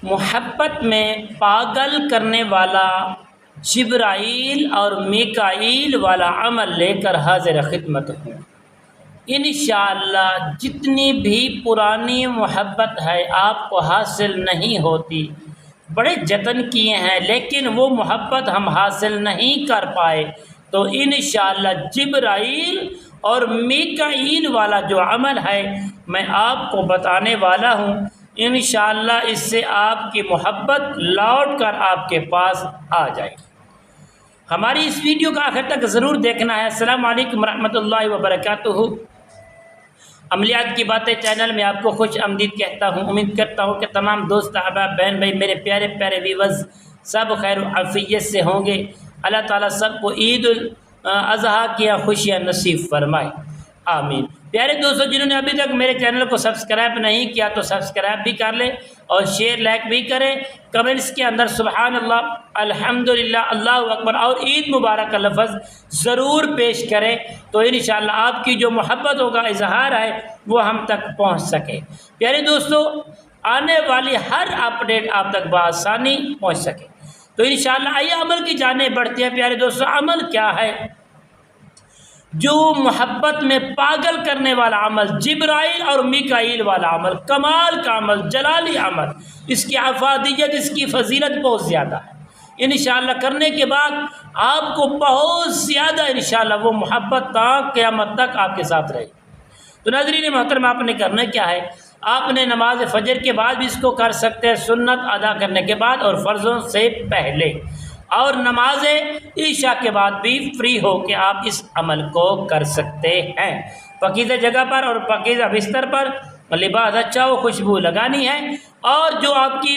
محبت میں پاگل کرنے والا جبرائیل اور میکائیل والا عمل لے کر حاضر خدمت ہوں۔ انشاءاللہ جتنی بھی پرانی محبت ہے آپ کو حاصل نہیں ہوتی، بڑے جتن کیے ہیں لیکن وہ محبت ہم حاصل نہیں کر پائے، تو انشاءاللہ جبرائیل اور میکائیل والا جو عمل ہے میں آپ کو بتانے والا ہوں، انشاءاللہ اس سے آپ کی محبت لوٹ کر آپ کے پاس آ جائے۔ ہماری اس ویڈیو کا آخر تک ضرور دیکھنا ہے۔ السلام علیکم ورحمۃ اللہ وبرکاتہ۔ عملیات کی باتیں چینل میں آپ کو خوش آمدید کہتا ہوں۔ امید کرتا ہوں کہ تمام دوست احباب بہن بھائی میرے پیارے پیارے ویورز سب خیر و عافیت سے ہوں گے۔ اللہ تعالیٰ سب کو عید الاضحیٰ کی خوشیاں نصیب فرمائے، آمین۔ پیارے دوستو، جنہوں نے ابھی تک میرے چینل کو سبسکرائب نہیں کیا تو سبسکرائب بھی کر لیں اور شیئر لائک بھی کریں۔ کمنٹس کے اندر سبحان اللہ، الحمدللہ، اللہ اکبر اور عید مبارک کا لفظ ضرور پیش کریں، تو انشاءاللہ آپ کی جو محبتوں کا اظہار ہے وہ ہم تک پہنچ سکے۔ پیارے دوستو، آنے والی ہر اپڈیٹ آپ تک بآسانی پہنچ سکے، تو انشاءاللہ آئیے عمل کی جانب بڑھتے ہیں۔ پیارے دوستو، عمل کیا ہے؟ جو محبت میں پاگل کرنے والا عمل، جبرائیل اور میکائیل والا عمل، کمال کا عمل، جلالی عمل، اس کی افادیت، اس کی فضیلت بہت زیادہ ہے۔ انشاءاللہ کرنے کے بعد آپ کو بہت زیادہ انشاءاللہ وہ محبت تا قیامت تک آپ کے ساتھ رہے۔ تو ناظرین محترم، آپ نے کرنا کیا ہے؟ آپ نے نماز فجر کے بعد بھی اس کو کر سکتے ہیں، سنت ادا کرنے کے بعد اور فرضوں سے پہلے، اور نماز عشاء کے بعد بھی فری ہو کے آپ اس عمل کو کر سکتے ہیں۔ پاکیزہ جگہ پر اور پاکیزہ بستر پر، لباس اچھا ہو، خوشبو لگانی ہے، اور جو آپ کی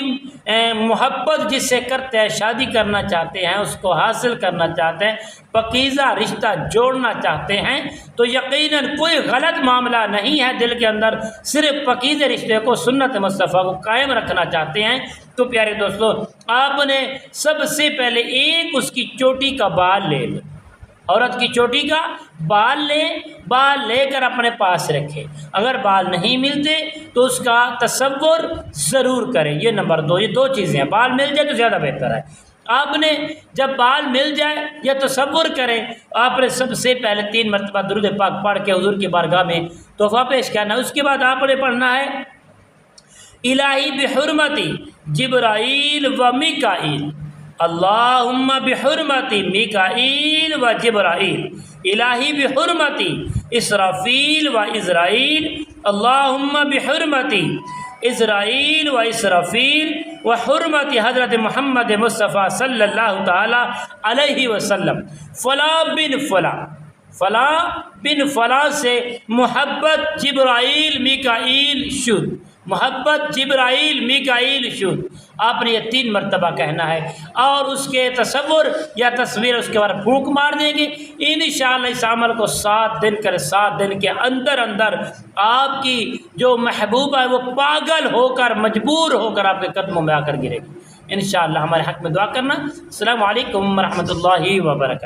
محبت جس سے کرتے ہیں، شادی کرنا چاہتے ہیں، اس کو حاصل کرنا چاہتے ہیں، پاکیزہ رشتہ جوڑنا چاہتے ہیں، تو یقیناً کوئی غلط معاملہ نہیں ہے دل کے اندر، صرف پاکیزہ رشتے کو، سنت مصطفیٰ کو قائم رکھنا چاہتے ہیں، تو پیارے دوستو آپ نے سب سے پہلے ایک اس کی چوٹی کا بال لے لیں، عورت کی چوٹی کا بال لے کر اپنے پاس رکھے۔ اگر بال نہیں ملتے تو اس کا تصور ضرور کریں۔ یہ نمبر 2، یہ دو چیزیں ہیں، بال مل جائے تو زیادہ بہتر ہے۔ آپ نے جب بال مل جائے یا تصور کریں، آپ نے سب سے پہلے 3 مرتبہ درود پاک پڑھ کے حضور کی بارگاہ میں تحفہ پیش کرنا ہے۔ اس کے بعد آپ نے پڑھنا ہے الہی بحرمتی جبرائیل و میکائیل، اللہم بحرمتی میکائیل و جبرائیل، الہی بحرمتی اسرافیل و اسرائیل، اللہم بحرمتی اسرائیل و اسرافیل و حرمت حضرت محمد مصطفیٰ صلی اللہ تعالی علیہ وسلم، فلاں بن فلاں، فلاں بن فلاں سے محبت جبرائیل میکائیل شد، محبت جبرائیل میکائیل شد۔ آپ نے یہ 3 مرتبہ کہنا ہے، اور اس کے تصور یا تصویر اس کے بعد پھونک مار دیں گے۔ انشاءاللہ اس عمل کو 7 دن کرے، 7 دن کے اندر اندر آپ کی جو محبوبہ ہے وہ پاگل ہو کر، مجبور ہو کر آپ کے قدموں میں آ کر گرے گی۔ انشاءاللہ ہمارے حق میں دعا کرنا۔ السلام علیکم ورحمۃ اللہ وبرکاتہ۔